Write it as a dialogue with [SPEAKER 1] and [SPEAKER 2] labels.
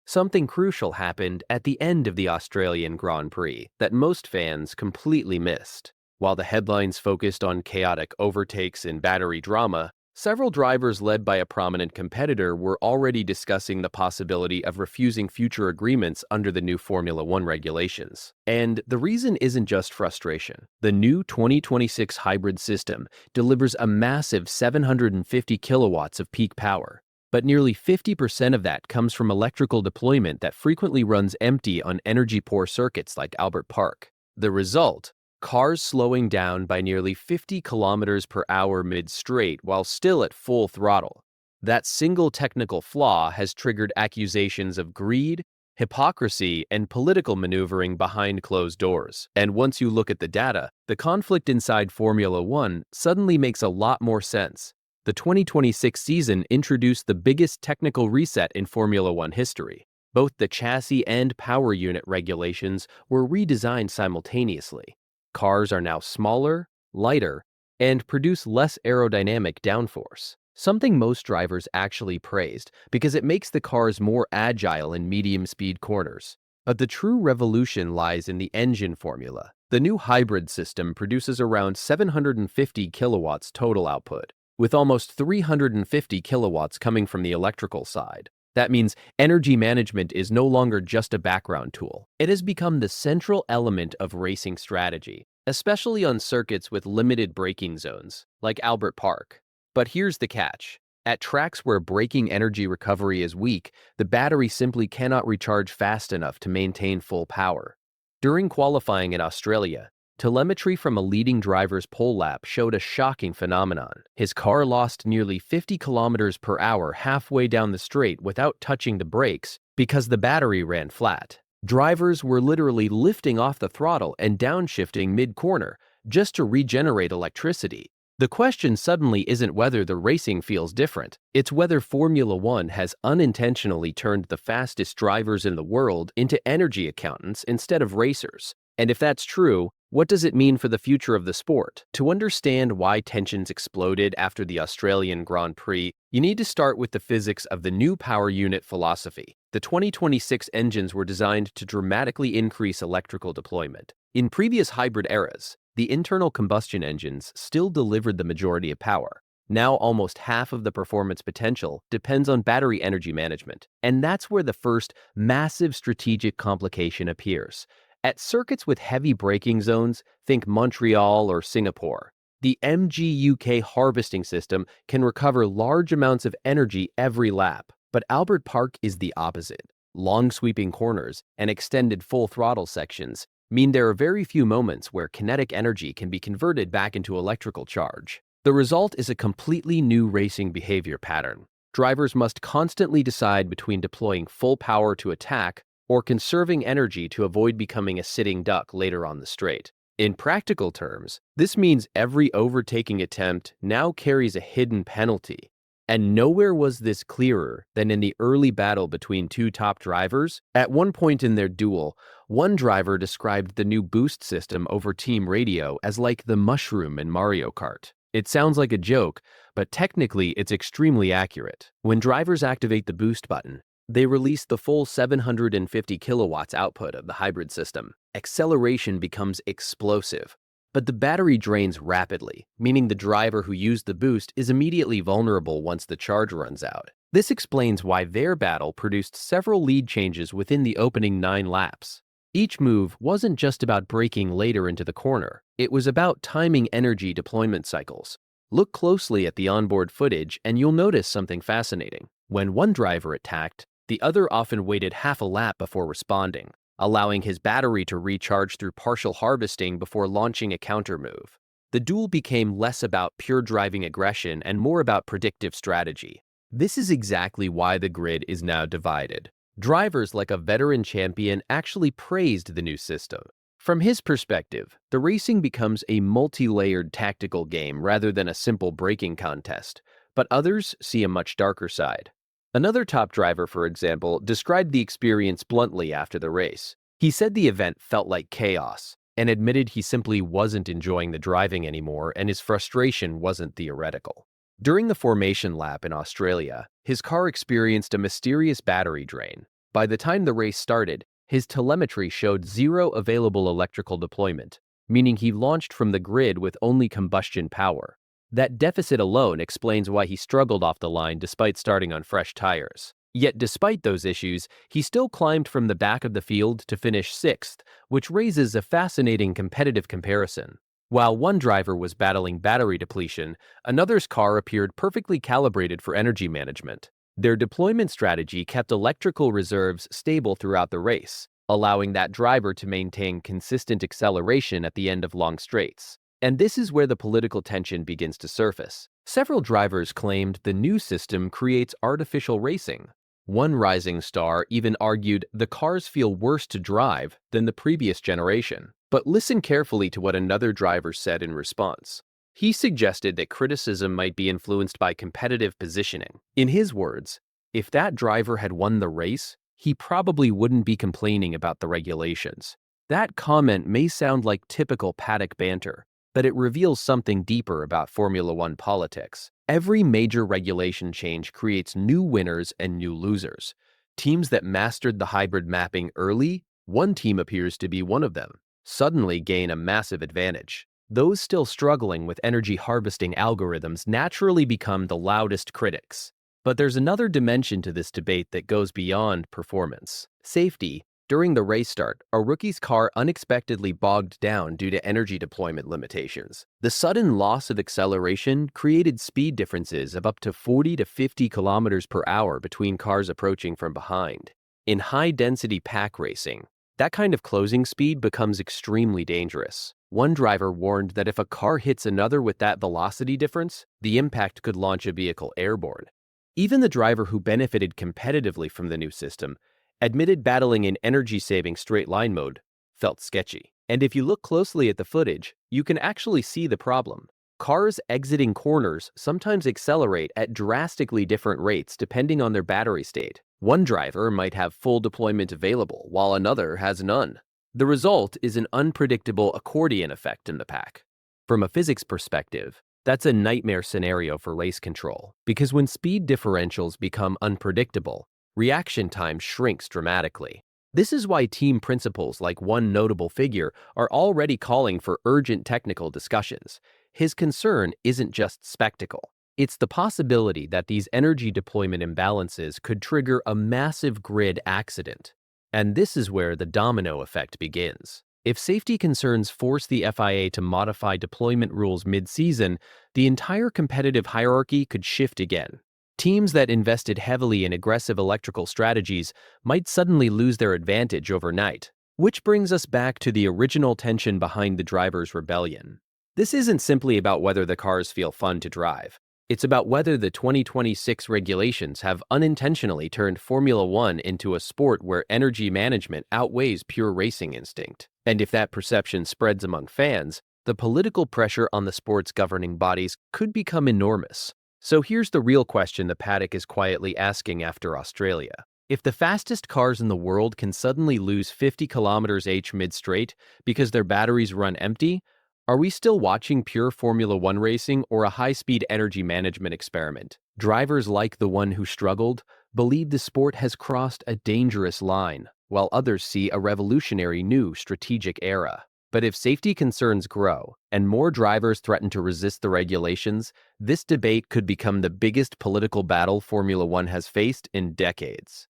[SPEAKER 1] Something crucial happened at the end of the Australian Grand Prix that most fans completely missed. While the headlines focused on chaotic overtakes and battery drama, several drivers led by a prominent competitor were already discussing the possibility of refusing future agreements under the new Formula One regulations. And the reason isn't just frustration. The new 2026 hybrid system delivers a massive 750 kilowatts of peak power. But nearly 50% of that comes from electrical deployment that frequently runs empty on energy-poor circuits like Albert Park. The result? Cars slowing down by nearly 50 kilometers per hour mid-straight while still at full throttle. That single technical flaw has triggered accusations of greed, hypocrisy, and political maneuvering behind closed doors. And once you look at the data, the conflict inside Formula One suddenly makes a lot more sense. The 2026 season introduced the biggest technical reset in Formula One history. Both the chassis and power unit regulations were redesigned simultaneously. Cars are now smaller, lighter, and produce less aerodynamic downforce, something most drivers actually praised because it makes the cars more agile in medium-speed corners. But the true revolution lies in the engine formula. The new hybrid system produces around 750 kilowatts total output, with almost 350 kilowatts coming from the electrical side. That means energy management is no longer just a background tool. It has become the central element of racing strategy, especially on circuits with limited braking zones, like Albert Park. But here's the catch. At tracks where braking energy recovery is weak, the battery simply cannot recharge fast enough to maintain full power. During qualifying in Australia, telemetry from a leading driver's pole lap showed a shocking phenomenon. His car lost nearly 50 kilometers per hour halfway down the straight without touching the brakes because the battery ran flat. Drivers were literally lifting off the throttle and downshifting mid-corner just to regenerate electricity. The question suddenly isn't whether the racing feels different, it's whether Formula One has unintentionally turned the fastest drivers in the world into energy accountants instead of racers. And if that's true, what does it mean for the future of the sport? To understand why tensions exploded after the Australian Grand Prix, you need to start with the physics of the new power unit philosophy. The 2026 engines were designed to dramatically increase electrical deployment. In previous hybrid eras, the internal combustion engines still delivered the majority of power. Now almost half of the performance potential depends on battery energy management. And that's where the first massive strategic complication appears. At circuits with heavy braking zones, think Montreal or Singapore, the MGUK harvesting system can recover large amounts of energy every lap. But Albert Park is the opposite. Long sweeping corners and extended full throttle sections mean there are very few moments where kinetic energy can be converted back into electrical charge. The result is a completely new racing behavior pattern. Drivers must constantly decide between deploying full power to attack or conserving energy to avoid becoming a sitting duck later on the straight. In practical terms, this means every overtaking attempt now carries a hidden penalty. And nowhere was this clearer than in the early battle between two top drivers. At one point in their duel, one driver described the new boost system over team radio as like the mushroom in Mario Kart. It sounds like a joke, but technically it's extremely accurate. When drivers activate the boost button, they release the full 750 kilowatts output of the hybrid system. Acceleration becomes explosive. But the battery drains rapidly, meaning the driver who used the boost is immediately vulnerable once the charge runs out. This explains why their battle produced several lead changes within the opening 9 laps. Each move wasn't just about braking later into the corner, it was about timing energy deployment cycles. Look closely at the onboard footage and you'll notice something fascinating. When one driver attacked, the other often waited half a lap before responding, allowing his battery to recharge through partial harvesting before launching a counter move. The duel became less about pure driving aggression and more about predictive strategy. This is exactly why the grid is now divided. Drivers like a veteran champion actually praised the new system. From his perspective, the racing becomes a multi-layered tactical game rather than a simple braking contest, but others see a much darker side. Another top driver, for example, described the experience bluntly after the race. He said the event felt like chaos and admitted he simply wasn't enjoying the driving anymore and his frustration wasn't theoretical. During the formation lap in Australia, his car experienced a mysterious battery drain. By the time the race started, his telemetry showed zero available electrical deployment, meaning he launched from the grid with only combustion power. That deficit alone explains why he struggled off the line despite starting on fresh tires. Yet despite those issues, he still climbed from the back of the field to finish sixth, which raises a fascinating competitive comparison. While one driver was battling battery depletion, another's car appeared perfectly calibrated for energy management. Their deployment strategy kept electrical reserves stable throughout the race, allowing that driver to maintain consistent acceleration at the end of long straights. And this is where the political tension begins to surface. Several drivers claimed the new system creates artificial racing. One rising star even argued the cars feel worse to drive than the previous generation. But listen carefully to what another driver said in response. He suggested that criticism might be influenced by competitive positioning. In his words, if that driver had won the race, he probably wouldn't be complaining about the regulations. That comment may sound like typical paddock banter, but it reveals something deeper about Formula One politics. Every major regulation change creates new winners and new losers. Teams that mastered the hybrid mapping early, one team appears to be one of them, suddenly gain a massive advantage. Those still struggling with energy harvesting algorithms naturally become the loudest critics. But there's another dimension to this debate that goes beyond performance. Safety. During the race start, a rookie's car unexpectedly bogged down due to energy deployment limitations. The sudden loss of acceleration created speed differences of up to 40 to 50 kilometers per hour between cars approaching from behind. In high-density pack racing, that kind of closing speed becomes extremely dangerous. One driver warned that if a car hits another with that velocity difference, the impact could launch a vehicle airborne. Even the driver who benefited competitively from the new system admitted battling in energy-saving straight-line mode felt sketchy. And if you look closely at the footage, you can actually see the problem. Cars exiting corners sometimes accelerate at drastically different rates depending on their battery state. One driver might have full deployment available, while another has none. The result is an unpredictable accordion effect in the pack. From a physics perspective, that's a nightmare scenario for race control, because when speed differentials become unpredictable, reaction time shrinks dramatically. This is why team principals like one notable figure are already calling for urgent technical discussions. His concern isn't just spectacle. It's the possibility that these energy deployment imbalances could trigger a massive grid accident. And this is where the domino effect begins. If safety concerns force the FIA to modify deployment rules mid-season, the entire competitive hierarchy could shift again. Teams that invested heavily in aggressive electrical strategies might suddenly lose their advantage overnight. Which brings us back to the original tension behind the drivers' rebellion. This isn't simply about whether the cars feel fun to drive. It's about whether the 2026 regulations have unintentionally turned Formula One into a sport where energy management outweighs pure racing instinct. And if that perception spreads among fans, the political pressure on the sport's governing bodies could become enormous. So here's the real question the paddock is quietly asking after Australia. If the fastest cars in the world can suddenly lose 50 km/h mid-straight because their batteries run empty, are we still watching pure Formula One racing or a high-speed energy management experiment? Drivers like the one who struggled believe the sport has crossed a dangerous line, while others see a revolutionary new strategic era. But if safety concerns grow and more drivers threaten to resist the regulations, this debate could become the biggest political battle Formula One has faced in decades.